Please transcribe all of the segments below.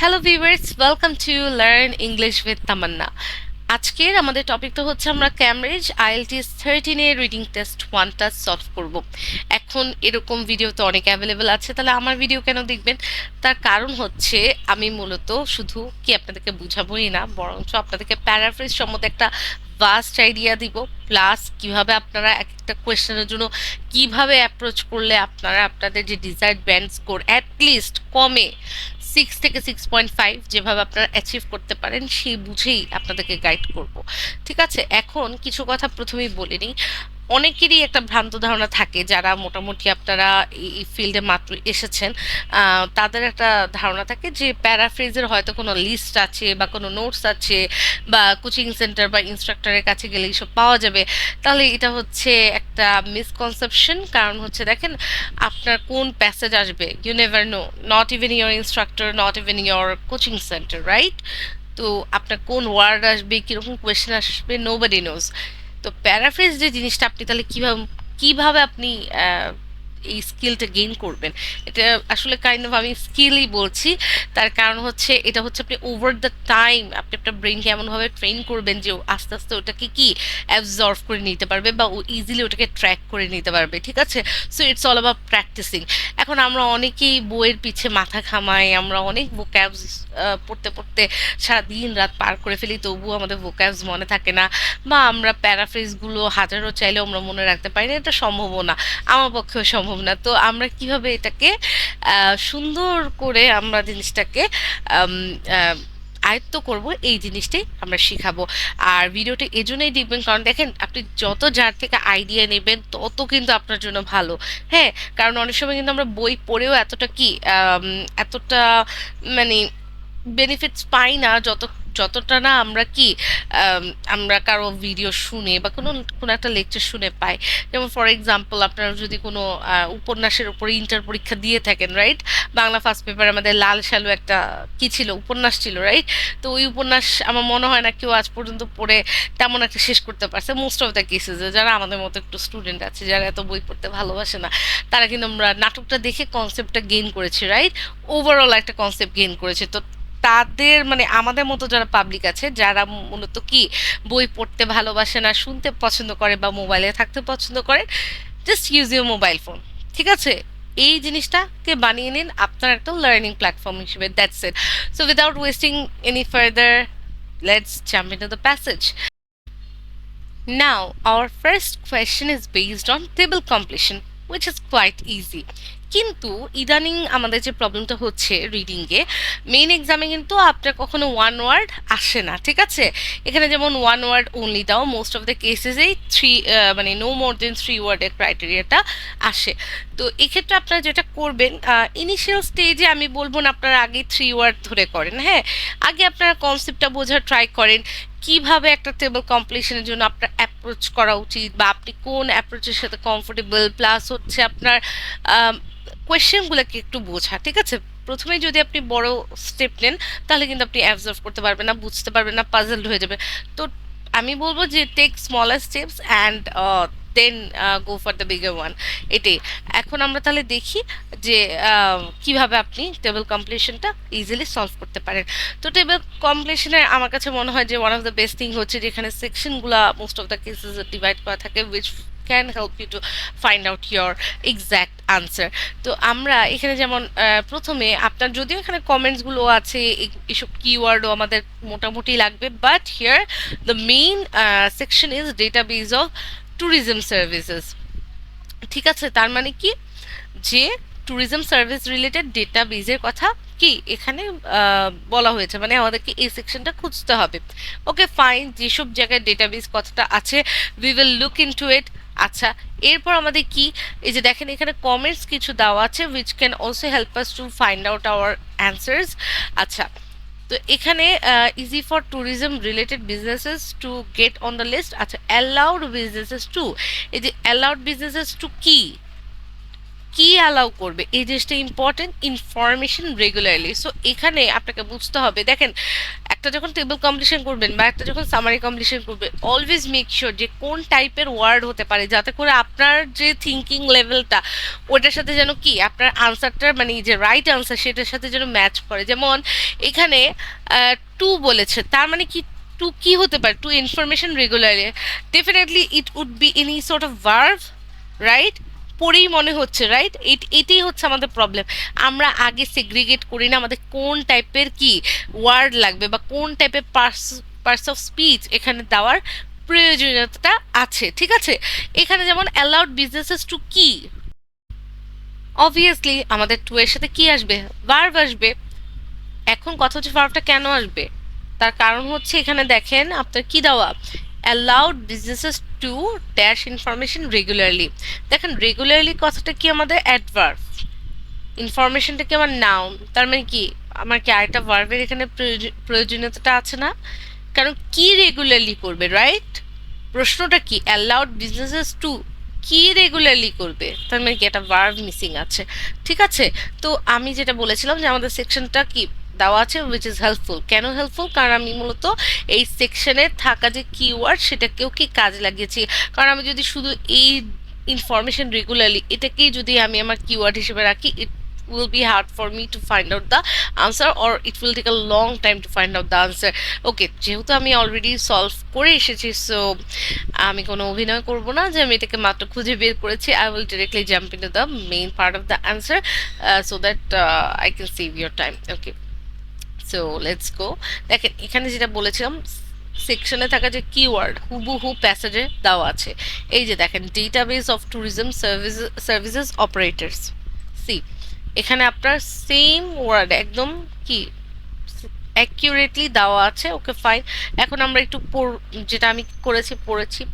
Hello viewers, welcome to learn English with Tamanna. আজকের আমাদের টপিকটা হচ্ছে আমরা ক্যামব্রিজ আইএলটিএস 13 এর রিডিং টেস্ট 1টা সলভ করব। এখন এরকম ভিডিও তো অনেক অ্যাভেলেবল আছে, তাহলে আমার ভিডিও কেন দেখবেন? তার কারণ হচ্ছে আমি মূলত শুধু কি আপনাদেরকে বুঝাবোই না, বরঞ্চ আপনাদেরকে প্যারাফ্রেজ সম্বন্ধে একটা ভাস্ট আইডিয়া দিব, প্লাস কিভাবে আপনারা এক একটা কোয়েশ্চেনের জন্য কিভাবে অ্যাপ্রোচ করলে আপনারা আপনাদের যে ডিজায়ার্ড ব্যান্ড স্কোর অ্যাটলিস্ট কমে 6 থেকে 6.5 যেভাবে আপনারা অ্যাচিভ করতে পারেন সেই বুঝেই আপনাদেরকে গাইড করব। ঠিক আছে, এখন কিছু কথা প্রথমেই বলে নিই। অনেকেরই একটা ভ্রান্ত ধারণা থাকে যারা মোটামুটি আপনারা এই ফিল্ডে মাত্র এসেছেন, তাদের একটা ধারণা থাকে যে প্যারাফ্রেজের হয়তো কোনো লিস্ট আছে বা কোনো নোটস আছে বা কোচিং সেন্টার বা ইনস্ট্রাক্টরের কাছে গেলে এইসব পাওয়া যাবে। তাহলে এটা হচ্ছে একটা মিসকনসেপশন। কারণ হচ্ছে দেখেন, আপনার কোন প্যাসেজ আসবে you never know, not even your instructor, not even your coaching centre, right? তো আপনার কোন ওয়ার্ড আসবে, কিরকম কোয়েশ্চেন আসবে, নোবডি নোজ। তো প্যারাফ্রেজ যে জিনিসটা আপনি তাহলে কিভাবে কিভাবে আপনি এই স্কিলটা গেইন করবেন, এটা আসলে কাইন্ড অফ আমি স্কিলই বলছি। তার কারণ হচ্ছে এটা হচ্ছে আপনি ওভার দ্য টাইম আপনি আপনার ব্রেনকে এমনভাবে ট্রেন করবেন যে ও আস্তে আস্তে ওটাকে কি অ্যাবজর্ভ করে নিতে পারবে বা ও ইজিলি ওটাকে ট্র্যাক করে নিতে পারবে। ঠিক আছে, so it's all about practising. এখন আমরা অনেকেই বইয়ের পিছে মাথা ঘামাই, আমরা অনেক ভোক্যাবস পড়তে পড়তে সারা দিন রাত পার করে ফেলি, তবুও আমাদের ভোক্যাবস মনে থাকে না, বা আমরা প্যারাফ্রেজগুলো হাজারো চাইলেও আমরা মনে রাখতে পারি না। এটা সম্ভবও না, আমার পক্ষেও সম্ভব না। তো আমরা কিভাবে এটাকে সুন্দর করে আমরা জিনিসটাকে আম, আহ, আয়ত্ত করব, এই জিনিসটাই আমরা শিখাবো। আর ভিডিওটা এজন্যই দেখবেন কারণ দেখেন, আপনি যত যার থেকে আইডিয়া নেবেন তত কিন্তু আপনার জন্য ভালো। হ্যাঁ, কারণ অনেক সময় কিন্তু আমরা বই পড়েও এতটা কি এতটা মানে বেনিফিটস পাই না যতটা না আমরা কি আম, আমরা কারো ভিডিও শুনে বা কোনো কোনো একটা লেকচার শুনে পাই। যেমন ফর এক্সাম্পল, আপনারা যদি কোনো উপন্যাসের উপরে ইন্টার পরীক্ষা দিয়ে থাকেন, রাইট? বাংলা ফার্স্ট পেপার আমাদের লাল সালু একটা কি ছিল, উপন্যাস ছিল, রাইট? তো ওই উপন্যাস আমার মনে হয় না কেউ আজ পর্যন্ত পড়ে তেমন একটা শেষ করতে পারছে। মোস্ট অফ দ্য কেসেস যারা আমাদের মতো একটু স্টুডেন্ট আছে, যারা এত বই পড়তে ভালোবাসে না, তারা কিন্তু আমরা নাটকটা দেখে কনসেপ্টটা গেইন করেছি, রাইট? ওভারঅল একটা কনসেপ্ট গেইন করেছে। তো তাদের মানে আমাদের মতো যারা পাবলিক আছে, যারা মূলত কি বই পড়তে ভালোবাসে না, শুনতে পছন্দ করে বা মোবাইলে থাকতে পছন্দ করে, just use your mobile phone. ঠিক আছে, এই জিনিসটাকে বানিয়ে নিন আপনার একটা লার্নিং প্ল্যাটফর্ম হিসেবে। That's it. So without wasting any further, let's jump into the passage. Now, our first question is based on table completion, which is quite easy. কিন্তু ইদানিং আমাদের যে প্রবলেমটা হচ্ছে রিডিংয়ে, মেইন এক্সামে কিন্তু আপনার কখনো ওয়ান ওয়ার্ড আসে না। ঠিক আছে, এখানে যেমন ওয়ান ওয়ার্ড অনলি দাও, মোস্ট অফ দ্য কেসেসেই থ্রি মানে নো মোর দেন 3 ওয়ার্ডের ক্রাইটেরিয়াটা আসে। তো এক্ষেত্রে আপনারা যেটা করবেন, ইনিশিয়াল স্টেজে আমি বলবো না আপনারা আগে 3 ওয়ার্ড ধরে করেন। হ্যাঁ, আগে আপনারা কনসেপ্টটা বোঝার ট্রাই করেন, কিভাবে একটা টেবল কমপ্লিশনের জন্য আপনার অ্যাপ্রোচ করা উচিত বা আপনি কোন অ্যাপ্রোচের সাথে কমফোর্টেবল, প্লাস হচ্ছে আপনার কোয়েশ্চেনগুলোকে একটু বোঝা। ঠিক আছে, প্রথমে যদি আপনি বড় স্টেপ নেন তাহলে কিন্তু আপনি অ্যাবজর্ভ করতে পারবেন না, বুঝতে পারবেন না, পাজলড হয়ে যাবে। তো আমি বলবো যে take smaller steps and then go for the bigger one, এটাই। এখন আমরা তাহলে দেখি যে কিভাবে আপনি টেবল কমপ্লিশনটা ইজিলি সলভ করতে পারেন। তো টেবল কমপ্লিশনের আমার কাছে মনে হয় যে one of the best thing হচ্ছে যেখানে সেকশনগুলো most of the cases divide করা থাকে, which can help you to find out your exact answer. তো আমরা এখানে যেমন প্রথমে আপনার যদিও এখানে কমেন্টসগুলো আছে, এসব কিওয়ার্ডও আমাদের মোটামুটি লাগবে, but here the main section is database of tourism services. ঠিক আছে, তার মানে কি যে ট্যুরিজম সার্ভিস রিলেটেড ডেটাবেজের কথা কি এখানে বলা হয়েছে, মানে আমাদেরকে এই সেকশনটা খুঁজতে হবে। ওকে ফাইন, যেসব জায়গায় ডেটাবেস কথাটা আছে উই উইল লুক ইনটু ইট। আচ্ছা, এরপর আমাদের কি, এই যে দেখেন এখানে কমেন্টস কিছু দেওয়া আছে which can also help us to find out our answers. আচ্ছা, তো এখানে easy for tourism related businesses to get on the list. আচ্ছা, অ্যালাউড বিজনেসেস টু, এই যে অ্যালাউড বিজনেসেস টু কি কি অ্যালাউ করবে, এই জিনিসটা ইম্পর্টেন্ট। ইনফরমেশন রেগুলারলি, সো এখানে আপনাকে বুঝতে হবে। দেখেন, একটা যখন টেবিল কমপ্লিশন করবেন বা একটা যখন সামারি কমপ্লিশন করবেন, অলওয়েজ মেক শিওর যে কোন টাইপের ওয়ার্ড হতে পারে, যাতে করে আপনার যে থিঙ্কিং লেভেলটা ওটার সাথে যেন কি আপনার আনসারটার মানে যে রাইট আনসার সেটার সাথে যেন ম্যাচ করে। যেমন এখানে টু বলেছে, তার মানে কি টু কি হতে পারে? To information regularly, definitely it would be any sort of verb, right? পড়েই মনে হচ্ছে, রাইট? এটাই হচ্ছে আমাদের প্রবলেম। আমরা আগে সেগ্রিগেট করি না আমাদের কোন টাইপের কি ওয়ার্ড লাগবে বা কোন টাইপের পার্টস অফ স্পিচ এখানে দেওয়ার প্রয়োজনীয়তা আছে, ঠিক আছে? এখানে যেমন অ্যালাউড বিজনেসেস টু কি, অবভিয়াসলি আমাদের টু এর সাথে কি আসবে? ভার্ব আসবে। এখন কথা হচ্ছে ভার্বটা কেন আসবে, তার কারণ হচ্ছে এখানে দেখেন আপনার কি দেওয়া, allowed businesses to dash information regularly. দেখেন রেগুলারলি কথাটা কি আমাদের অ্যাডভার্ব, ইনফরমেশনটা কি আমার নাউন, তার মানে কি আমার কি আরেকটা ভার্বের এখানে প্রয়োজনীয়তাটা আছে না? কারণ কি রেগুলারলি করবে, রাইট? প্রশ্নটা কি, অ্যালাউড বিজনেসেস টু কি রেগুলারলি করবে, তার মানে কি একটা ভার্ব মিসিং আছে, ঠিক আছে? তো আমি যেটা বলেছিলাম যে আমাদের সেকশনটা কি দেওয়া আছে উইচ ইজ হেল্পফুল। কেন হেল্পফুল? কারণ আমি মূলত এই সেকশনে থাকা যে কিওয়ার্ড সেটাকেও কি কাজে লাগিয়েছি। কারণ আমি যদি শুধু এই ইনফরমেশন রেগুলারলি এটাকেই যদি আমি আমার কিওয়ার্ড হিসেবে রাখি, ইট will be hard for me to find out the answer, or it will take a long time to find out the answer. ওকে, যেহেতু আমি অলরেডি সলভ করে এসেছি, সো আমি কোনো অভিনয় করব না যে আমি এটাকে মাত্র খুঁজে বের করেছি। I will directly jump into the main part of the answer so that I can save your time. Okay, so let's go. দেখেন এখানে যেটা বলেছিলাম, সেকশনে থাকা যে কিওয়ার্ড হুবহু প্যাসেজে দেওয়া আছে। এই যে দেখেন, database of tourism services operators, see এখানে আপনার সেম ওয়ার্ড একদম কি অ্যাকিউরেটলি দেওয়া আছে। ওকে ফাইন, এখন আমরা একটু যেটা আমি পড়েছি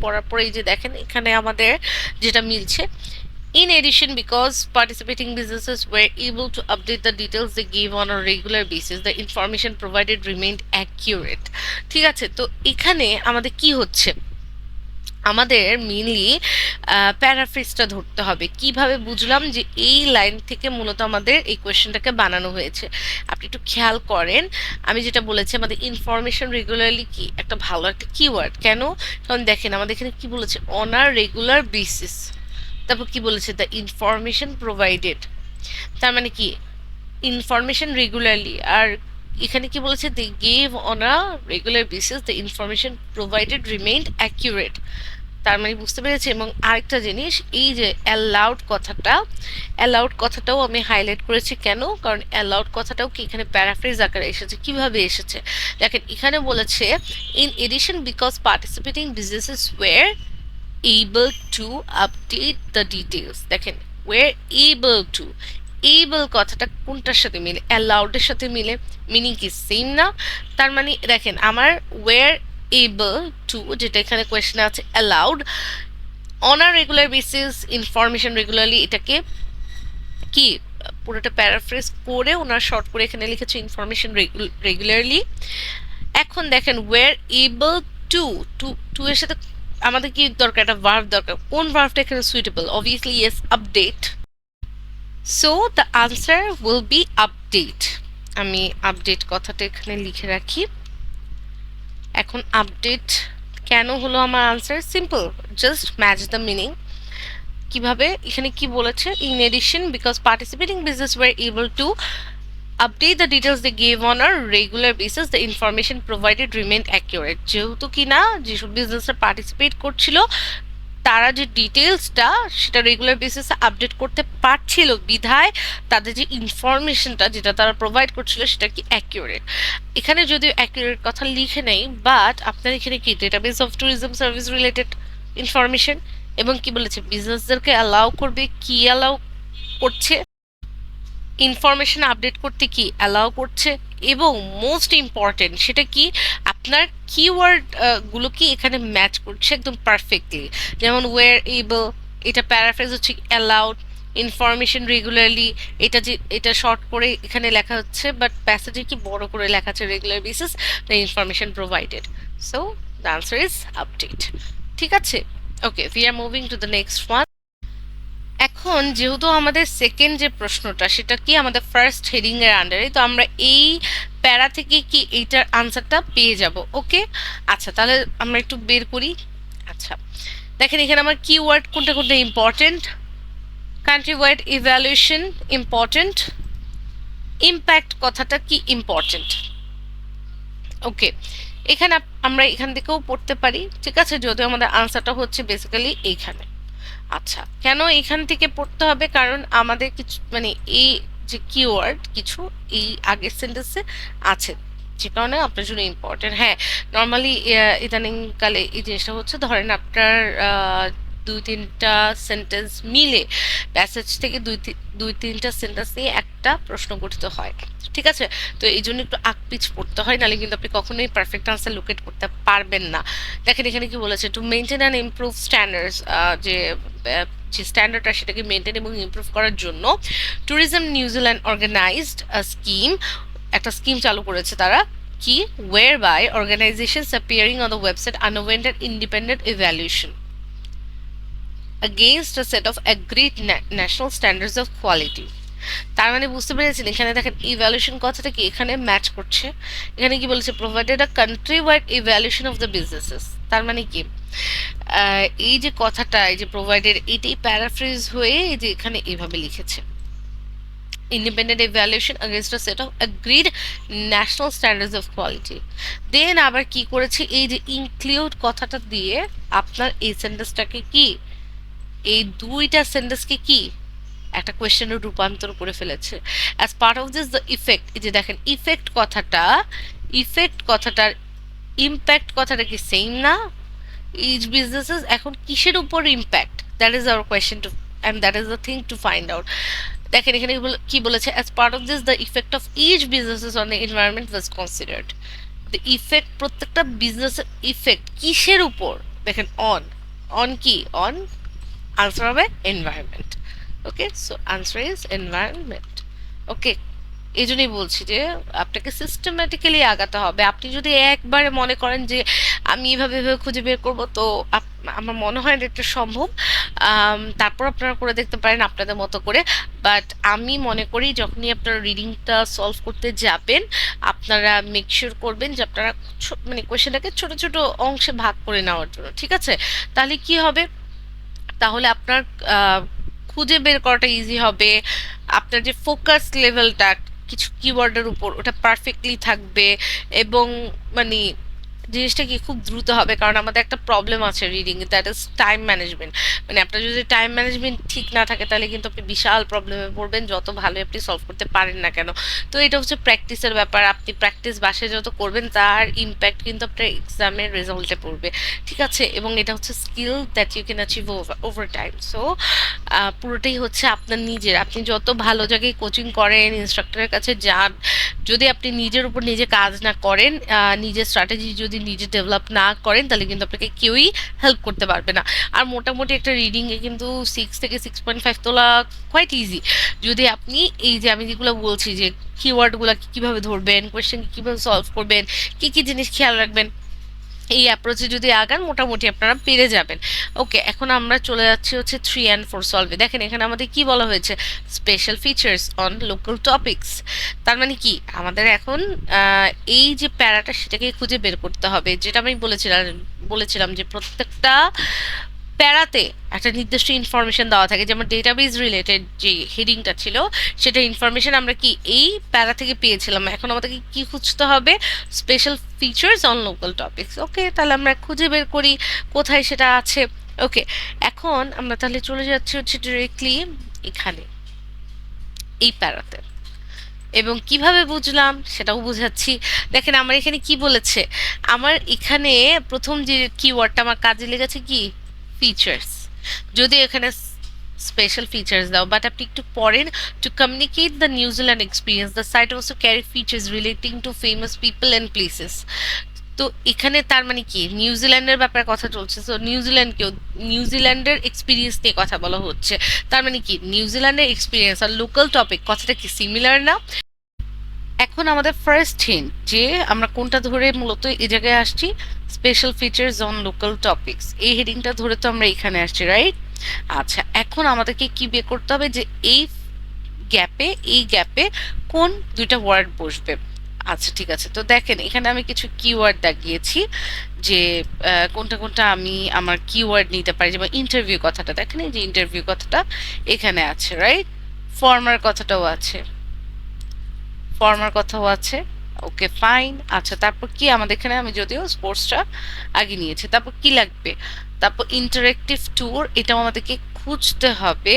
পড়ার পরে এই যে দেখেন এখানে আমাদের যেটা মিলছে, in addition, because participating businesses were able to update the details they gave on a regular basis, the information provided remained accurate. ঠিক আছে, তো এখানে আমাদের কি হচ্ছে, আমাদের মেইনলি প্যারাফ্রেজটা ধরতে হবে। কিভাবে বুঝলাম যে এই লাইন থেকে মূলত আমাদের এই কোয়েশ্চেনটাকে বানানো হয়েছে? আপনি একটু খেয়াল করেন, আমি যেটা বলেছি আমাদের ইনফরমেশন রেগুলারলি কি একটা ভালো একটা কিওয়ার্ড। কেন? কারণ দেখেন আমাদের এখানে কি বলেছে, অন আ রেগুলার বেসিস, তারপর কি বলেছে, দ্য ইনফরমেশন প্রোভাইডেড, তার মানে কি ইনফরমেশন রেগুলারলি, আর এখানে কি বলেছে, they gave on a regular basis the information provided remained accurate. তার মানে বুঝতে পেরেছি। এবং আরেকটা জিনিস, এই যে অ্যালাউড কথাটাও আমি হাইলাইট করেছি। কেন? কারণ অ্যালাউড কথাটাও কি এখানে প্যারাফ্রেজ আকারে এসেছে। কিভাবে এসেছে দেখেন, এখানে বলেছে in addition because participating businesses were able to update the details। দেখেন we're able to, able কথাটা কোনটার সাথে মিলে? অ্যালাউডের সাথে মিলে। মিনিং কি সেম না? তার মানে দেখেন আমার we're able to, যেটা এখানে কোয়েশ্চেনে আছে allowed, on a regular basis, information regularly, এটাকে কি পুরোটা প্যারাফ্রেজ করে ওনার শর্ট করে এখানে লিখেছে ইনফরমেশন রেগুলারলি। এখন দেখেন ওয়্যার এবল টু, টু এর সাথে আমাদের কি দরকার? একটা ভার্ব দরকার। কোন ভার্বটা এখানে suitable? Obviously yes, update. So the answer will be update. আমি আপডেট কথাটা এখানে লিখে রাখি। এখন আপডেট কেন হলো আমার answer? Simple, just match the meaning. কিভাবে? এখানে কি বলেছে, in addition because participating business were able to update the details they gave on a regular basis, the information provided remained accurate। যেহেতু কি না যেসব বিজনেসে পার্টিসিপেট করছিল তারা যে ডিটেলসটা সেটা রেগুলার বেসিসে আপডেট করতে পারছিল বিধায় তাদের যে ইনফরমেশনটা যেটা তারা প্রোভাইড করছিল সেটা কি অ্যাকিউরেট। এখানে যদিও অ্যাকিউরেট কথা লিখে নেই, বাট আপনার এখানে কি database of tourism service related information, এবং কি বলেছে বিজনেসদেরকে অ্যালাউ করবে, কি অ্যালাউ করছে, ইনফরমেশন আপডেট করতে কি অ্যালাউ করছে, এবং মোস্ট ইম্পর্টেন্ট সেটা কি আপনার কিওয়ার্ড গুলো কি এখানে ম্যাচ করছে একদম পারফেক্টলি। যেমন ওয়্যার এবল, এটা প্যারাফ্রেজ হচ্ছে অ্যালাউড, ইনফরমেশন রেগুলারলি, এটা শর্ট করে এখানে লেখা হচ্ছে, বাট প্যাসেজে কি বড় করে লেখা আছে regular basis the information provided. So the answer is update. ঠিক আছে, okay, we are moving to the next one. এখন যেহেতু আমাদের সেকেন্ড যে প্রশ্নটা সেটা কি আমাদের ফার্স্ট হেডিং এর আন্ডারে, তো আমরা এই প্যারা থেকে কি এইটার আনসারটা পেয়ে যাব। ওকে, আচ্ছা তাহলে আমরা একটু বের করি। আচ্ছা দেখেন এখানে আমার কিওয়ার্ড কোনটা কোনটা important. Country wide evaluation important, impact কথাটা কি ইম্পর্টেন্ট। ওকে, এখানে আমরা এখান থেকেও পড়তে পারি, ঠিক আছে, যদিও আমাদের আনসারটা হচ্ছে বেসিক্যালি এইখানে। আচ্ছা কেন এখান থেকে পড়তে হবে, কারণ আমাদের কিছু মানে এই যে কিওয়ার্ড কিছু এই আগের সেন্টেন্সে আছে, যে কারণে আপনার জন্য ইম্পর্টেন্ট। হ্যাঁ, নর্মালি ইদানিং কালে এই জিনিসটা হচ্ছে, ধরেন আপনার দুই তিনটা সেন্টেন্স মিলে প্যাসেজ থেকে দুই তিনটা সেন্টেন্স নিয়ে একটা প্রশ্ন গঠিত হয়, ঠিক আছে। তো এই জন্য একটু আকপিচ পড়তে হয়, নাহলে কিন্তু আপনি কখনোই পারফেক্ট আনসার লোকেট করতে পারবেন না। দেখেন এখানে কি বলেছে, to maintain and improve standards, যে যে স্ট্যান্ডার্ডটা সেটাকে মেনটেন এবং ইমপ্রুভ করার জন্য ট্যুরিজম নিউজিল্যান্ড অর্গানাইজড স্কিম, একটা স্কিম চালু করেছে তারা, কি, whereby organisations appearing on the website underwent an independent evaluation against a set of agreed national standards of quality। তার মানে বুঝতে পেরেছেন এখানে দেখেন ইভ্যালুয়েশন কথাটা কি এখানে ম্যাচ করছে। এখানে কি বলেছে, provided a country wide evaluation of the businesses. তার মানে কি এই যে কথাটা, এই যে প্রোভাইডেড, এটাই প্যারাফ্রেজ হয়ে এই যে এখানে এভাবে লিখেছে, independent evaluation against a set of agreed national standards of quality। দেন আবার কি করেছে, এই যে ইনক্লুড কথাটা দিয়ে আপনার এই সেন্টেন্সটাকে কি, এই দুইটা সেন্টেন্সকে কি একটা কোয়েশ্চেনে রূপান্তর করে ফেলেছে। As part of this the effect, এই যে দেখেন ইফেক্ট কথাটা, ইফেক্ট কথাটার ইম্প্যাক্ট কথাটা কি সেম না? ইচ বিজনেসেস এখন কিসের উপর impact, that is our question to, and that is the thing to find out. দেখেন এখানে কি বলেছে, as part of this the effect of each businesses on the environment was considered. The effect, প্রত্যেকটা বিজনেসের effect কিসের উপর, দেখেন on, on কি, অন, আনসার হবে environment. Okay, so answer is environment. Okay, এই জন্যই বলছি যে আপনাকে সিস্টেম্যাটিক্যালি আগাতে হবে। আপনি যদি একবারে মনে করেন যে আমি এভাবে এভাবে খুঁজে বের করব, তো আমার মনে হয় না এটা সম্ভব। তারপর আপনারা করে দেখতে পারেন আপনাদের মতো করে। বাট আমি মনে করি যখনই আপনারা রিডিংটা সলভ করতে যাবেন, আপনারা মেক শিওর করবেন যে আপনারা মানে কোয়েশ্চেনটাকে ছোট ছোট অংশে ভাগ করে নেওয়ার জন্য, ঠিক আছে। তাহলে কি হবে, তাহলে আপনার খুঁজে বের করাটা ইজি হবে। আপনার যে ফোকাস লেভেলটা কিছু কিওয়ার্ডের উপর, ওটা পারফেক্টলি থাকবে, এবং মানে জিনিসটা কি খুব দ্রুত হবে। কারণ আমাদের একটা প্রবলেম আছে reading, that is time management. মানে আপনার যদি টাইম ম্যানেজমেন্ট ঠিক না থাকে, তাহলে কিন্তু আপনি বিশাল প্রবলেমে পড়বেন, যত ভালো আপনি সলভ করতে পারেন না কেন। তো এটা হচ্ছে প্র্যাকটিসের ব্যাপার। আপনি প্র্যাকটিস বাসায় যত করবেন, তার ইম্প্যাক্ট কিন্তু আপনার এক্সামের রেজাল্টে পড়বে, ঠিক আছে। এবং এটা হচ্ছে skill that you can achieve over time. So পুরোটাই হচ্ছে আপনার নিজের, আপনি যত ভালো জায়গায় কোচিং করেন, ইনস্ট্রাক্টরের কাছে যান, যদি আপনি নিজের উপর নিজে কাজ না করেন, নিজের স্ট্র্যাটেজি যদি নিজে ডেভেলপ না করেন, তাহলে কিন্তু আপনাকে কেউই হেল্প করতে পারবে না। আর মোটামুটি একটা রিডিংয়ে কিন্তু 6 থেকে 6.5 তোলা কোয়াইট ইজি, যদি আপনি এই যে আমি যেগুলো বলছি যে কিওয়ার্ডগুলো কীভাবে ধরবেন, কোয়েশ্চেন কীভাবে সলভ করবেন, কী কী জিনিস খেয়াল রাখবেন, এই অ্যাপ্রোচে যদি আগান মোটামুটি আপনারা পেরে যাবেন। ওকে, এখন আমরা চলে যাচ্ছি হচ্ছে 3 and 4 সলভে। দেখেন এখানে আমাদের কি বলা হয়েছে, special features on local topics. তার মানে কি আমাদের এখন এই যে প্যারাটা সেটাকে খুঁজে বের করতে হবে, যেটা আমি বলেছিলাম যে প্রত্যেকটা প্যারাতে একটা নির্দিষ্ট ইনফরমেশন দেওয়া থাকে। যেমন ডেটাবেজ রিলেটেড যে হেডিংটা ছিল, সেটা ইনফরমেশন আমরা কি এই প্যারা থেকে পেয়েছিলাম। এখন আমাদেরকে কি খুঁজতে হবে, special features on local topics. Okay, তাহলে আমরা খুঁজে বের করি কোথায় সেটা আছে। ওকে, এখন আমরা তাহলে চলে যাচ্ছি হচ্ছে ডিরেক্টলি এখানে এই প্যারাতে, এবং কিভাবে বুঝলাম সেটাও বুঝাচ্ছি। দেখেন আমার এখানে কি বলেছে, আমার এখানে প্রথম যে কিওয়ার্ডটা আমার কাজে লেগেছে কি, ফিচার্স। যদি এখানে স্পেশাল ফিচার্স দাও, বাট আপনি একটু পড়েন, to communicate the New Zealand experience the site also carry features relating to famous people and places. তো এখানে তার মানে কি নিউজিল্যান্ডের ব্যাপারে কথা চলছে, তো নিউজিল্যান্ডের এক্সপিরিয়েন্স নিয়ে কথা বলা হচ্ছে। তার মানে কি নিউজিল্যান্ডের এক্সপিরিয়েন্স আর লোকাল টপিক কথাটা কি সিমিলার না? এখন আমাদের ফার্স্ট হিন্ট যে আমরা কোনটা ধরে মূলত এই জায়গায় আসছি, special features on local topics, এই হেডিংটা ধরে তো আমরা এখানে আসছি, রাইট। আচ্ছা, এখন আমাদেরকে কি বের করতে হবে যে এই গ্যাপে কোন দুইটা ওয়ার্ড বসবে। আচ্ছা ঠিক আছে, তো দেখেন এখানে আমি কিছু কিওয়ার্ড দাগিয়েছি যে কোনটা কোনটা আমি আমার কিওয়ার্ড নিতে পারি। যেমন ইন্টারভিউ কথাটা দেখেন, এই যে ইন্টারভিউ কথাটা এখানে আছে, রাইট? ফর্মার কথাটাও আছে, ফর্মার কথাও আছে। Okay fine. আচ্ছা তারপর কি আমাদের এখানে, আমি যদিও স্পোর্টসটা আগে নিয়েছি, তারপর কি লাগবে? তারপর ইন্টারেক্টিভ ট্যুর, এটাও আমাদেরকে খুঁজতে হবে।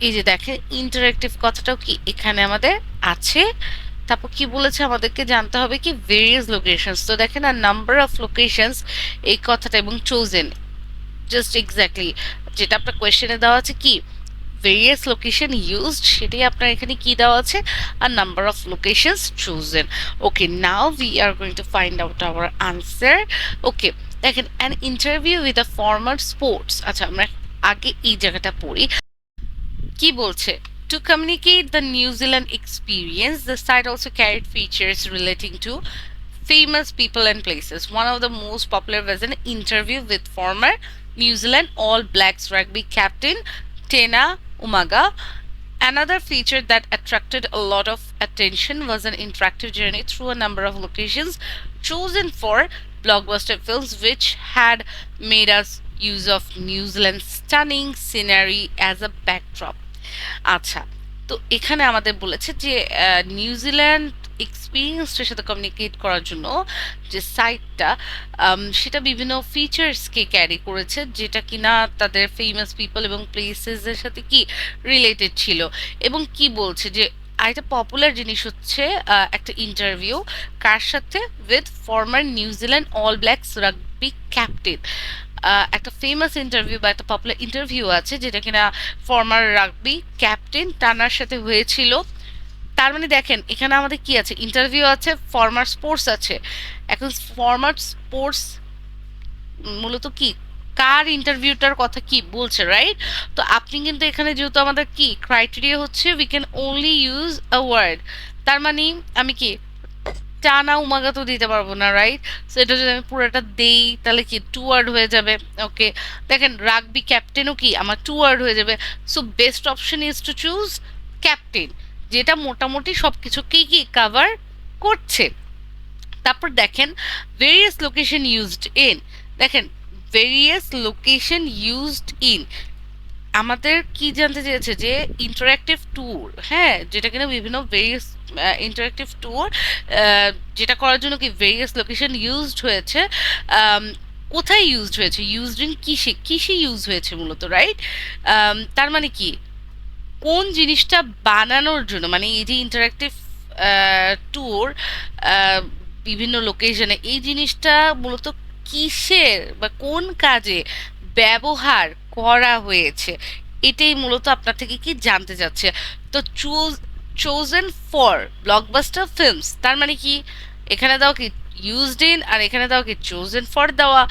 এই যে দেখেন ইন্টারেক্টিভ কথাটাও কি এখানে আমাদের আছে। তারপর কি বলেছে আমাদেরকে জানতে হবে কি ভেরিয়াস লোকেশনস, তো দেখেন আর নাম্বার অফ লোকেশনস এই কথাটা, এবং চোজেন জাস্ট এক্স্যাক্টলি যেটা আপনার কোয়েশ্চেনে দেওয়া আছে কি ভেরিয়াস লোকেশন ইউজড, সেটাই আপনার এখানে কি দেওয়া আছে, আর number of locations chosen. Okay, now we are going to find out our answer. Okay, দেখেন an interview with a former sports. আচ্ছা আমরা আগে এই জায়গাটা পড়ি কি বলছে। To communicate the New Zealand experience, the site also carried features relating to famous people and places. One of the most popular was an interview with former New Zealand All Blacks rugby captain Tena Umaga. Another feature that attracted a lot of attention was an interactive journey through a number of locations chosen for blockbuster films, which had made us use of New Zealand's stunning scenery as a backdrop. আচ্ছা, তো এখানে আমাদের বলেছে যে New Zealand এক্সপিরিয়েন্সটার সাথে communicate করার জন্য যে সাইটটা সেটা বিভিন্ন ফিচার্সকে ক্যারি করেছে, যেটা কিনা তাদের ফেমাস পিপল এবং প্লেসেসের সাথে কি রিলেটেড ছিল। এবং কি বলছে যে আরেকটা পপুলার জিনিস হচ্ছে একটা ইন্টারভিউ কার সাথে, with former New Zealand all blacks rugby captain. একটা ফেমাস ইন্টারভিউ বা একটা পপুলার ইন্টারভিউ আছে যেটা কিনা ফর্মার রাগবি ক্যাপ্টেন টানার সাথে হয়েছিল। তার মানে দেখেন এখানে আমাদের কি আছে, ইন্টারভিউ আছে, ফর্মার স্পোর্টস আছে। এখন ফর্মার স্পোর্টস মূলত কি কার ইন্টারভিউটার কথা কি বলছে, রাইট? তো আপনি কিন্তু এখানে যেহেতু আমাদের কি ক্রাইটেরিয়া হচ্ছে we can only use a word, তার মানে আমি কি টানা উমাগা তো দিতে পারবো না, রাইট? সো এটা যদি আমি পুরোটা দেই তাহলে কি টু ওয়ার্ড হয়ে যাবে। ওকে, দেখেন রাগবি ক্যাপ্টেনও কি আমার টু ওয়ার্ড হয়ে যাবে। So best option is to choose captain, যেটা মোটামুটি সব কিছুকেই কি কাভার করছে। তারপর দেখেন ভেরিয়াস লোকেশন ইউজড ইন, দেখেন ভেরিয়াস লোকেশন ইউজড ইন আমাদের কি জানতে চেয়েছে যে ইন্টারঅ্যাক্টিভ ট্যুর, হ্যাঁ, যেটা কিনা বিভিন্ন ভেরিয়াস ইন্টারঅ্যাক্টিভ ট্যুর যেটা করার জন্য কি ভেরিয়াস লোকেশন ইউজড হয়েছে। আম, কোথায় ইউজড হয়েছে, ইউজড ইন কিসে, কিসে ইউজ হয়েছে মূলত, রাইট? তার মানে কি কোন জিনিসটা বানানোর জন্য, মানে এই যে ইন্টারঅ্যাক্টিভ ট্যুর বিভিন্ন লোকেশনে, এই জিনিসটা মূলত কিসের বা কোন কাজে ব্যবহার করা হয়েছে, এটাই মূলত আপনার থেকে কি জানতে চাচ্ছে। তো চোজেন ফর ব্লকবাস্টার ফিল্মস, তার মানে কি এখানে দাও কি ইউজড ইন, আর এখানে দাও কি চোজেন ফর দেওয়া।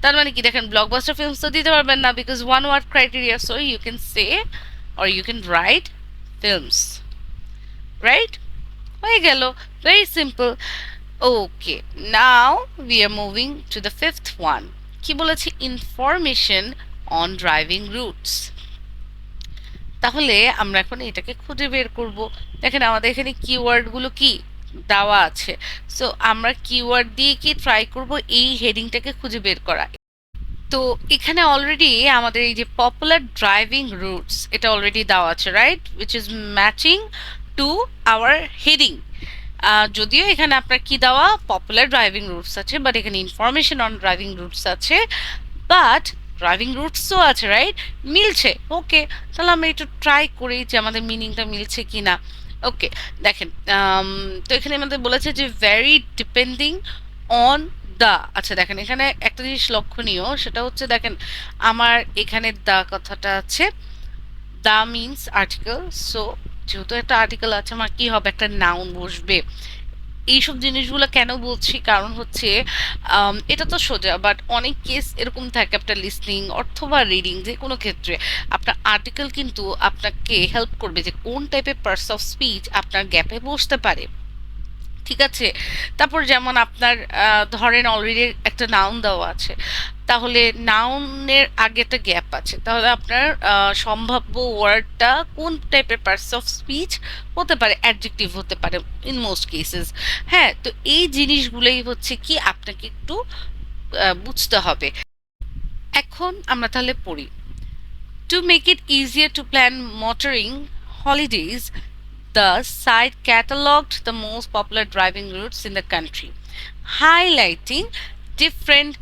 তার মানে কি দেখেন ব্লকবাস্টার ফিল্মস তো দিতে পারবেন না, because one word criteria, so you can say or you can write films, right? হয়ে গেল, very simple. Okay, now we are moving to the fifth one. কি বলেছি, information on driving routes। তাহলে আমরা এখন এটাকে খুঁজে বের করব। দেখেন আমাদের এখানে কিওয়ার্ডগুলো কি দেওয়া আছে, সো আমরা কিওয়ার্ড দিয়ে কি ট্রাই করব এই হেডিংটাকে খুঁজে বের করা। তো এখানে অলরেডি আমাদের এই যে পপুলার ড্রাইভিং রুটস এটা অলরেডি দেওয়া আছে, right, which is matching to our heading. যদিও এখানে আপনার কি দেওয়া পপুলার ড্রাইভিং রুটস আছে, বাট এখানে ইনফরমেশন অন ড্রাইভিং রুটস আছে, বাট ড্রাইভিং রুটসও আছে, রাইট? মিলছে। ওকে, তাহলে আমরা একটু ট্রাই করি যে আমাদের মিনিংটা মিলছে কি না। ওকে, দেখেন তো এখানে আমাদের বলেছে যে ভ্যারি ডিপেন্ডিং অন দা। আচ্ছা দেখেন এখানে একটা জিনিস লক্ষণীয়, সেটা হচ্ছে দেখেন আমার এখানে দা কথাটা আছে, দা মিনস আর্টিকেল। সো যেহেতু একটা আর্টিকেল আছে আমার কি হবে, একটা নাউন বসবে। এইসব জিনিসগুলো কেন বলছি, কারণ হচ্ছে এটা তো সোজা, বাট অনেক কেস এরকম থাকে আপনার লিসনিং অথবা রিডিং যে কোনো ক্ষেত্রে আপনার আর্টিকেল কিন্তু আপনাকে হেল্প করবে যে কোন টাইপের পার্টস অফ স্পিচ আপনার গ্যাপে বসতে পারে। ঠিক আছে? তারপর যেমন আপনার ধরেন অলরেডি একটা নাউন দেওয়া আছে। তাহলে নাউনের আগে একটা গ্যাপ আছে। তাহলে আপনার সম্ভাব্য ওয়ার্ডটা কোন টাইপের পার্টস অফ স্পিচ হতে পারে? অ্যাডজেক্টিভ হতে পারে ইন মোস্ট কেসেস। হ্যাঁ? তো এই জিনিসগুলোই হচ্ছে কি আপনাকে একটু বুঝতে হবে। এখন আমরা তাহলে পড়ি। To make it easier to plan motoring holidays, the site cataloged the most popular driving routes in the country, highlighting different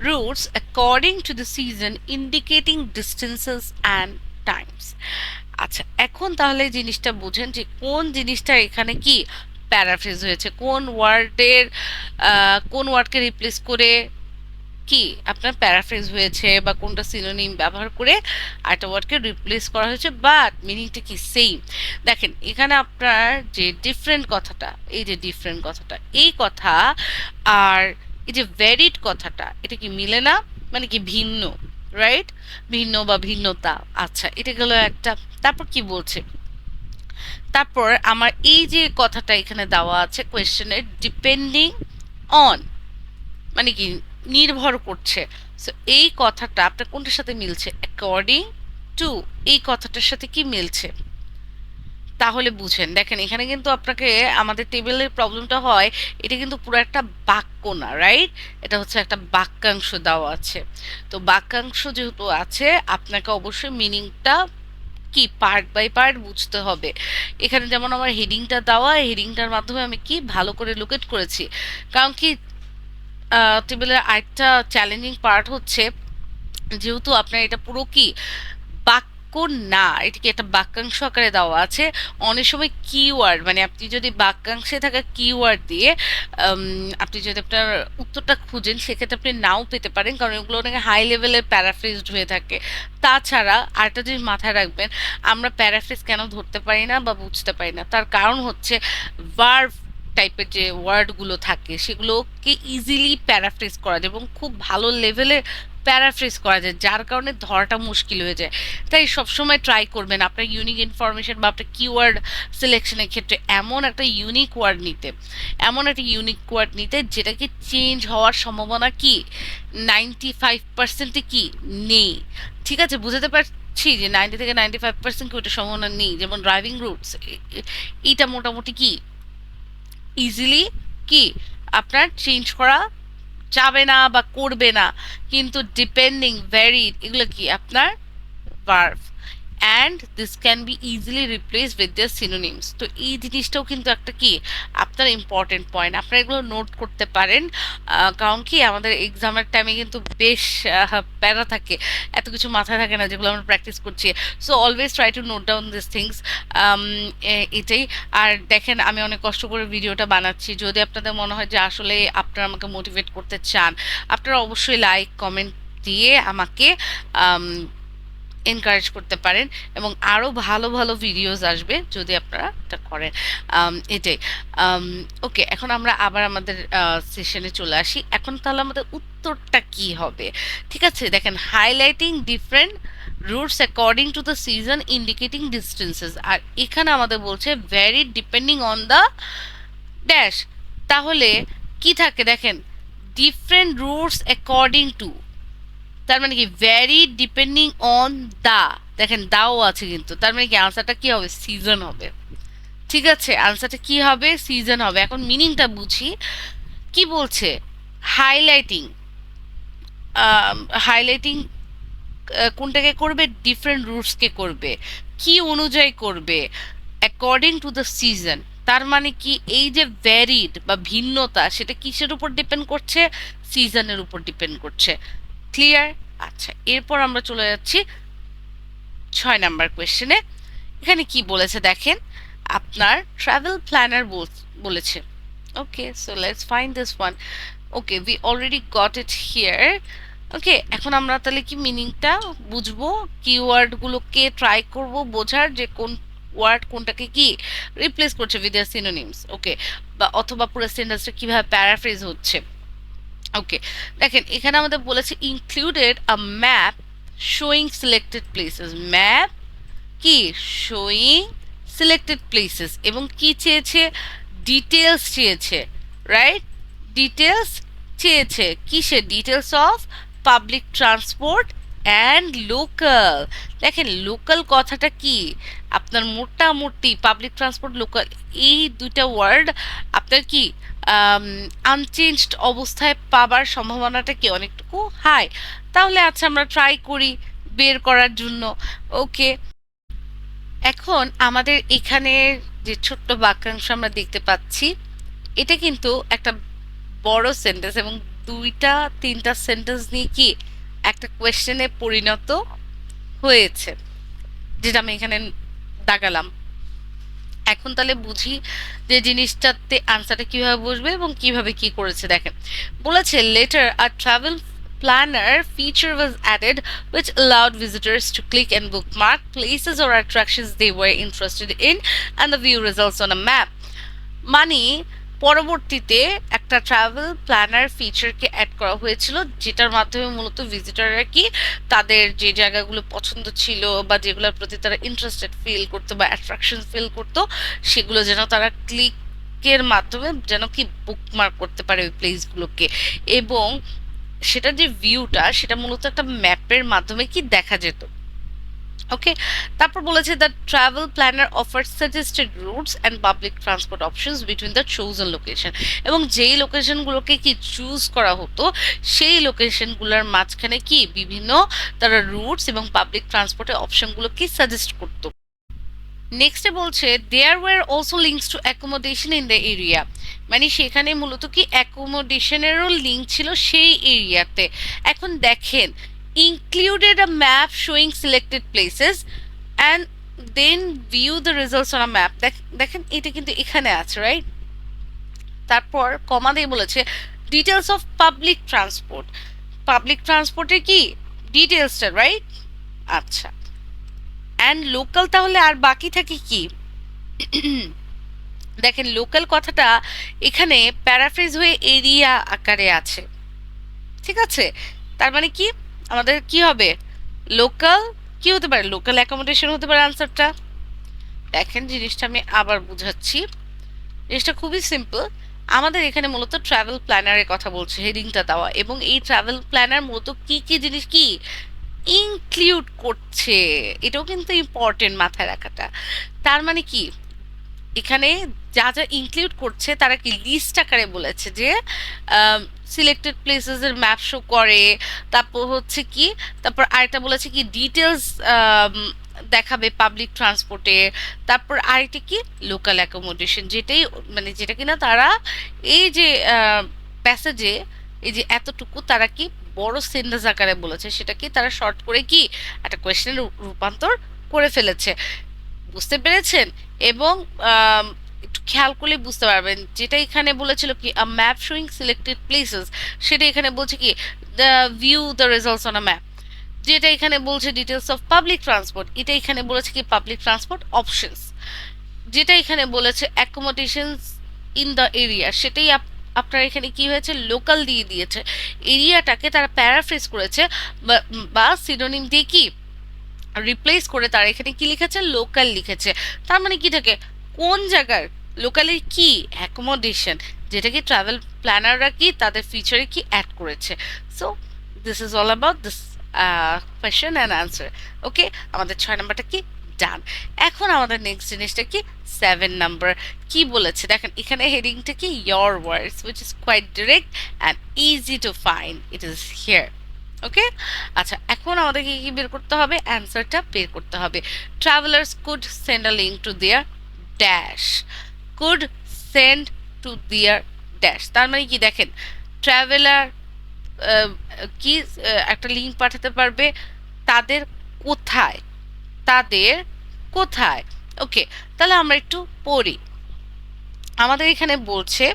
routes according to the season, indicating distances and times. আচ্ছা, এখন তাহলে জিনিসটা বুঝেন যে কোন জিনিসটা এখানে কি প্যারাফ্রেজ হয়েছে, কোন ওয়ার্ডকে রিপ্লেস করে কি আপনার প্যারাফ্রেজ হয়েছে, বা কোনটা সিনোনিম ব্যবহার করে আরেকটা ওয়ার্ডকে রিপ্লেস করা হয়েছে, বাট মিনিংটা কি সেম। দেখেন এখানে আপনার যে ডিফারেন্ট কথাটা, এই যে ডিফারেন্ট কথাটা, এই কথা আর এই যে ভ্যারিড কথাটা, এটা কি মিলে না? মানে কি ভিন্ন, রাইট? ভিন্ন বা ভিন্নতা। আচ্ছা, এটা গেল একটা। তারপর কি বলছে? তারপর আমার এই যে কথাটা এখানে দেওয়া আছে কোয়েশ্চেনের, ডিপেন্ডিং অন, মানে কি নির্ভর করছে। সো এই কথাটা আপনার কোনটার সাথে মিলছে? অ্যাকর্ডিং টু, এই কথাটার সাথে কি মিলছে? তাহলে বুঝেন, দেখেন এখানে কিন্তু আপনাকে আমাদের টেবিলের প্রবলেমটা হয়, এটা কিন্তু পুরো একটা বাক্য না, রাইট? এটা হচ্ছে একটা বাক্যাংশ দেওয়া আছে। তো বাক্যাংশ যেহেতু আছে, আপনাকে অবশ্যই মিনিংটা কি পার্ট বাই পার্ট বুঝতে হবে। এখানে যেমন আমার হেডিংটা দেওয়া, হেডিংটার মাধ্যমে আমি কি ভালো করে লোকেট করেছি। কারণ কি টেবিলের আরেকটা চ্যালেঞ্জিং পার্ট হচ্ছে, যেহেতু আপনার এটা পুরো কি বাক্য না, এটাকে একটা বাক্যাংশ আকারে দেওয়া আছে। অনেক সময় কিওয়ার্ড, মানে আপনি যদি বাক্যাংশে থাকা কিওয়ার্ড দিয়ে আপনি যদি আপনার উত্তরটা খুঁজেন, সেক্ষেত্রে আপনি নাও পেতে পারেন, কারণ এগুলো অনেক হাই লেভেলের প্যারাফ্রেজড হয়ে থাকে। তাছাড়া আরেকটা জিনিস মাথায় রাখবেন, আমরা প্যারাফ্রেজ কেন ধরতে পারি না বা বুঝতে পারি না, তার কারণ হচ্ছে ভার্ব টাইপের যে ওয়ার্ডগুলো থাকে সেগুলোকে ইজিলি প্যারাফ্রেজ করা যায় এবং খুব ভালো লেভেলের প্যারাফ্রেজ করা যায়, যার কারণে ধরাটা মুশকিল হয়ে যায়। তাই সবসময় ট্রাই করবেন আপনার ইউনিক ইনফরমেশন বা আপনার কিওয়ার্ড সিলেকশনের ক্ষেত্রে এমন একটা ইউনিক ওয়ার্ড নিতে যেটাকে চেঞ্জ হওয়ার সম্ভাবনা কি 95% কি নেই। ঠিক আছে, বুঝতে পারছি যে 90 থেকে 95% কি ওটা সম্ভাবনা নেই। যেমন ড্রাইভিং রুটস, এইটা মোটামুটি কি ইজিলি কি আপনার চেঞ্জ করা যাবে না বা করবে না। কিন্তু ডিপেন্ডিং, ভ্যারিড, এগুলো কি আপনার verb, and this can be easily replace with their synonyms. তো এই জিনিসটাও কিন্তু একটা কি আপনার ইম্পর্টেন্ট পয়েন্ট, আপনারা এগুলো নোট করতে পারেন। কারণ কি আমাদের এক্সামের টাইমে কিন্তু বেশ প্যারা থাকে, এত কিছু মাথায় থাকে না যেগুলো আমরা প্র্যাকটিস করছি। So always try to note down this things. এটাই। আর দেখেন আমি অনেক কষ্ট করে ভিডিওটা বানাচ্ছি, যদি আপনাদের মনে হয় যে আসলে আপনারা আমাকে মোটিভেট করতে চান, আপনারা অবশ্যই লাইক কমেন্ট দিয়ে আমাকে এনকারেজ করতে পারেন, এবং আরও ভালো ভালো ভিডিওস আসবে যদি আপনারা এটা করেন। এটাই। ওকে, এখন আমরা আবার আমাদের সেশনে চলে আসি। এখন তাহলে আমাদের উত্তরটা কি হবে? ঠিক আছে, দেখেন highlighting different routes according to the season, indicating distances. আর এখানে আমাদের বলছে varied depending on the dash. তাহলে কি থাকে দেখেন, ডিফারেন্ট রুটস অ্যাকর্ডিং টু, তার মানে কি ভ্যারি ডিপেন্ডিং অন দা, দেখেন দাও আছে কিন্তু, তার মানে কি আনসারটা কি হবে? সিজন হবে। ঠিক আছে, আনসারটা কি হবে? সিজন হবে। এখন মিনিংটা বুঝি। কি বলছে? হাইলাইটিং, হাইলাইটিং কোনটাকে করবে? ডিফারেন্ট রুটসকে করবে। কি অনুযায়ী করবে? According to the season. তার মানে কি এই যে ভ্যারিড বা ভিন্নতা, সেটা কিসের উপর ডিপেন্ড করছে? সিজনের উপর ডিপেন্ড করছে। ক্লিয়ার? আচ্ছা, এরপর আমরা চলে যাচ্ছি 6 নাম্বার কোয়েশ্চেনে। এখানে কি বলেছে দেখেন, আপনার ট্রাভেল প্ল্যানার বলেছে। Okay, so let's find this one. Okay, we already got it here. Okay, এখন আমরা তাহলে কি মিনিংটা বুঝবো, কিওয়ার্ডগুলোকে ট্রাই করব বোঝার যে কোন ওয়ার্ড কোনটাকে কি রিপ্লেস করছে উইথ দেয়ার সিনোনিমস। ওকে, বা অথবা পুরো সেন্টেন্সটা কিভাবে প্যারাফ্রেজ হচ্ছে। ওকে, দেখেন এখানে আমাদের বলেছে included a map showing selected places. Map কি শোয়িং সিলেক্টেড প্লেসেস, এবং কি চেয়েছে? ডিটেলস চেয়েছে, রাইট? ডিটেলস চেয়েছে কিসের? Details of public transport and local. দেখেন লোকাল কথাটা কি, আপনার মোটামুটি পাবলিক ট্রান্সপোর্ট লোকাল এই দুইটা ওয়ার্ড আপনার কি আনচেঞ্জড অবস্থায় পাবার সম্ভাবনাটা কি অনেকটুকু হাই। তাহলে আচ্ছা আমরা ট্রাই করি বের করার জন্য। ওকে, এখন আমাদের এখানে যে ছোট্ট বাক্যাংশ আমরা দেখতে পাচ্ছি, এটা কিন্তু একটা বড় সেন্টেন্স এবং দুইটা তিনটা সেন্টেন্স নিয়ে কি একটা কোয়েশ্চেনে পরিণত হয়েছে, যেটা আমি এখানে দাগালাম। এখন তাহলে বুঝি যে জিনিসটাতে আনসারটা কিভাবে বসবে এবং কিভাবে কি করেছে। দেখেন বলেছে, letter a travel planner feature was added which allowed visitors to click and bookmark places or attractions they were interested in and the view results on a map। মানে পরবর্তীতে একটা ট্রাভেল প্ল্যানার ফিচারকে অ্যাড করা হয়েছিল, যেটার মাধ্যমে মূলত ভিজিটররা কি তাদের যে জায়গাগুলো পছন্দ ছিল বা যেগুলোর প্রতি তারা ইন্টারেস্টেড ফিল করতো বা অ্যাট্রাকশন ফিল করতো, সেগুলো যেন তারা ক্লিকের মাধ্যমে যেন কি বুকমার্ক করতে পারে ওই প্লেসগুলোকে। এবং সেটার যে ভিউটা সেটা মূলত একটা ম্যাপের মাধ্যমে কি দেখা যেত। ওকে, তারপর বলেছে the travel planner offer suggested routes and public transport options between the chosen location. এবং যেই লোকেশনগুলোকে কি চুজ করা হতো সেই লোকেশনগুলোর মাঝখানে কি বিভিন্ন তারা রুটস এবং পাবলিক ট্রান্সপোর্টের অপশনগুলো কি সাজেস্ট করতো। নেক্সটে বলছে there were also links to accommodation in the area. মানে সেখানে মূলত কি অ্যাকোমোডেশনেরও লিঙ্ক ছিল সেই এরিয়াতে। এখন দেখেন, included a map showing selected places and then view the results on a map। দেখেন এটা কিন্তু এখানে আছে, রাইট? তারপর কমা দিয়ে বলেছে details of public transport. Public ট্রান্সপোর্টের কি ডিটেলসটা, রাইট? আচ্ছা, অ্যান্ড লোকাল, তাহলে আর বাকি থাকে কি? দেখেন লোকাল কথাটা এখানে প্যারাফ্রেজ হয়ে এরিয়া আকারে আছে, ঠিক আছে? তার মানে কি আমাদের কি হবে? লোকাল কি হতে পারে? লোকাল অ্যাকোমোডেশন হতে পারে আনসারটা। দেখেন জিনিসটা আমি আবার বুঝাচ্ছি, জিনিসটা খুবই সিম্পল। আমাদের এখানে মূলত ট্রাভেল প্ল্যানারের কথা বলছে, হেডিংটা দেওয়া, এবং এই ট্রাভেল প্ল্যানার মূলত কি কি জিনিস কি ইনক্লুড করছে, এটাও কিন্তু ইম্পর্টেন্ট মাথায় রাখাটা। তার মানে কি এখানে যা যা ইনক্লুড করছে তারা কি লিস্ট আকারে বলেছে যে সিলেক্টেড প্লেসেস এর ম্যাপ শো করে, তারপর হচ্ছে কি, তারপর আরেকটা বলেছে কি ডিটেলস দেখাবে পাবলিক ট্রান্সপোর্টে, তারপর আরেকটা কি লোকাল অ্যাকোমোডেশন, যেটাই মানে যেটা কিনা তারা এই যে প্যাসেজে এই যে এতটুকু তারা কি বড় সেন্টেন্স আকারে বলেছে, সেটা কি তারা শর্ট করে কি একটা কোয়েশ্চেনের রূপান্তর করে ফেলেছে। বুঝতে পেরেছেন? এবং একটু খেয়াল করলে বুঝতে পারবেন, যেটা এখানে বলেছিল কি আ ম্যাপ শোয়িং সিলেক্টেড প্লেসেস, সেটা এখানে বলছে কি the view the results on a map. যেটা এখানে বলছে ডিটেলস অফ পাবলিক ট্রান্সপোর্ট, এটা এখানে বলেছে কি পাবলিক ট্রান্সপোর্ট অপশনস। যেটা এখানে বলেছে অ্যাকোমোডেশনস ইন দ্য এরিয়া, সেটাই আপনার এখানে কি হয়েছে লোকাল দিয়ে দিয়েছে। এরিয়াটাকে তারা প্যারাফ্রেজ করেছে বা সিনোনিম দিয়ে কি রিপ্লেস করে তারা এখানে কি লিখেছে লোকাল লিখেছে। তার মানে কি থাকে কোন জায়গার লোকালের কি অ্যাকোমোডেশন, যেটা কি ট্রাভেল প্ল্যানাররা কি তাদের ফিচারে কি অ্যাড করেছে। So this is all about this question and answer. Okay, আমাদের 6 নাম্বারটা কি ডান। এখন আমাদের নেক্সট জিনিসটা কি 7 নাম্বার কি বলেছে। দেখেন এখানে হেডিংটা কি your words which is quite direct and easy to find, it is here. Okay, আচ্ছা এখন আমাদেরকে কি বের করতে হবে? অ্যান্সারটা বের করতে হবে। Travellers could send a link to there dash, could send to there dash. তার মানে কি দেখেন ট্রাভেলার কি একটা লিঙ্ক পাঠাতে পারবে তাদের কোথায়, তাদের কোথায়। ওকে, তাহলে আমরা একটু পড়ি। আমাদের এখানে বলছে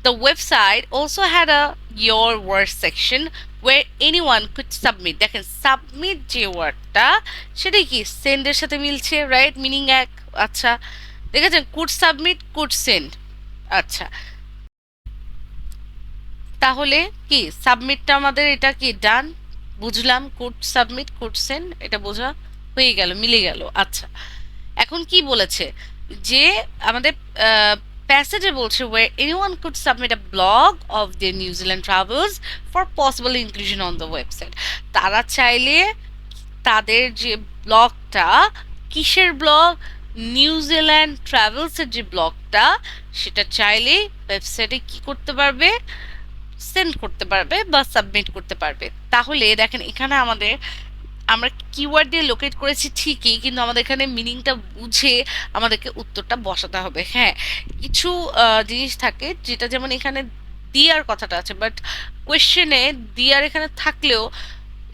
the website also had a your words section where anyone could submit। দেখেন সাবমিট যে ওয়ার্ডটা সেটা কি সেন্ডের সাথে মিলছে, রাইট? মিনিং এক। আচ্ছা দেখেছেন কুড সাবমিট কুড সেন্ড। আচ্ছা তাহলে কি সাবমিটটা আমাদের এটা কি ডান বুঝলাম, কুড সাবমিট কুড সেন্ড এটা বোঝা হয়ে গেল, মিলে গেল। আচ্ছা এখন কি বলেছে যে আমাদের প্যাসেজে বলছে where anyone could submit a blog of their New Zealand travels for possible inclusion on the website. তারা চাইলে তাদের যে ব্লগটা, কিসের ব্লগ, নিউজিল্যান্ড ট্রাভেলসের যে ব্লগটা, সেটা চাইলেই ওয়েবসাইটে কি করতে পারবে, সেন্ড করতে পারবে বা সাবমিট করতে পারবে। তাহলে দেখেন এখানে আমরা কিওয়ার্ড দিয়ে লোকেট করেছি ঠিকই, কিন্তু আমাদের এখানে মিনিংটা বুঝে আমাদেরকে উত্তরটা বসাতে হবে। হ্যাঁ, কিছু জিনিস থাকে যেটা যেমন এখানে দিয়ার কথাটা আছে, বাট কোয়েশ্চেনে দিয়ার এখানে থাকলেও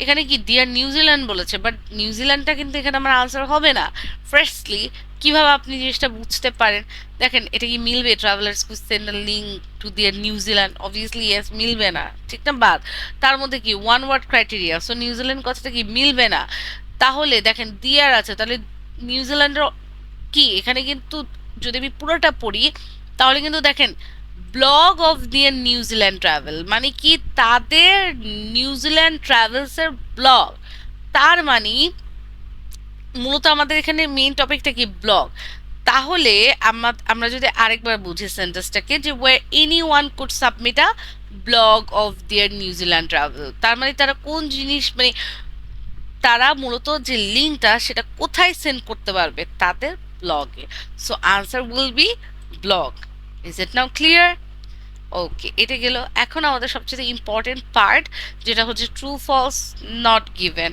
এখানে কি ডিয়ার নিউজিল্যান্ড বলেছে, বাট নিউজিল্যান্ডটা কিন্তু এখানে আমার আনসার হবে না। ফার্স্টলি কিভাবে আপনি জিনিসটা বুঝতে পারেন, দেখেন এটা কি মিলবে, travellers could send a link to their New Zealand, obviously yes, মিলবে না, ঠিক না? বাদ তার মধ্যে কি one word criteria, so New Zealand কথাটা কি মিলবে না। তাহলে দেখেন দিয়ার আছে, তাহলে নিউজিল্যান্ডের কি এখানে কিন্তু যদি আমি পুরোটা পড়ি তাহলে কিন্তু দেখেন blog of their New Zealand travel মানে কি, তাদের নিউজিল্যান্ড ট্রাভেলসের ব্লগ। তার মানে মূলত আমাদের এখানে মেইন টপিকটা কি, ব্লগ। তাহলে আমরা যদি আরেকবার বুঝি সেন্টেন্সটাকে, যে were anyone could submit a blog of their New Zealand travel, তার মানে তারা কোন জিনিস, মানে তারা মূলত যে লিঙ্কটা সেটা কোথায় সেন্ড করতে পারবে, তাদের ব্লগে। So answer will be blog. Is it now clear? Okay, এটা গেল। এখন আমাদের সবচেয়ে ইম্পর্টেন্ট পার্ট, যেটা হচ্ছে ট্রু ফলস নট গিভেন।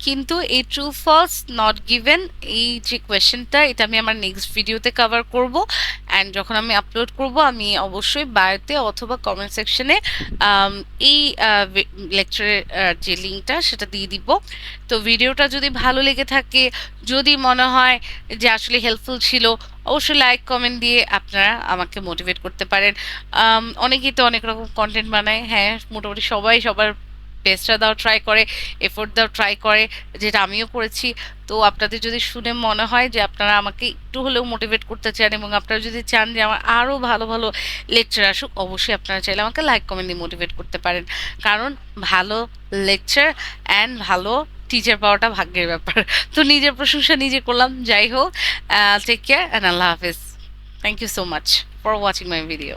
কিন্তু এই ট্রু ফলস নট গিভেন এই যে কোয়েশ্চেনটা, এটা আমি আমার নেক্সট ভিডিওতে কভার করব। অ্যান্ড যখন আমি আপলোড করব আমি অবশ্যই বায়োতে অথবা কমেন্ট সেকশনে এই লেকচারের যে লিঙ্কটা সেটা দিয়ে দিব। তো ভিডিওটা যদি ভালো লেগে থাকে, যদি মনে হয় যে আসলে হেল্পফুল ছিল, অবশ্যই লাইক কমেন্ট দিয়ে আপনারা আমাকে মোটিভেট করতে পারেন। অনেকেই তো অনেক রকম কন্টেন্ট বানায়, হ্যাঁ, মোটামুটি সবাই সবার বেস্টটা দাও ট্রাই করে, এফোর্ট দাও ট্রাই করে, যেটা আমিও করেছি। তো আপনাদের যদি শুনে মনে হয় যে আপনারা আমাকে একটু হলেও মোটিভেট করতে চান, এবং আপনারা যদি চান যে আমার আরও ভালো ভালো লেকচার আসুক, অবশ্যই আপনারা চাইলে আমাকে লাইক কমেন্ট দিয়ে মোটিভেট করতে পারেন। কারণ ভালো লেকচার অ্যান্ড ভালো টিচার পাওয়াটা ভাগ্যের ব্যাপার। তো নিজের প্রশংসা নিজে করলাম। যাই হোক, টেক কেয়ার অ্যান্ড আল্লাহ হাফিজ। Thank you so much for watching my video.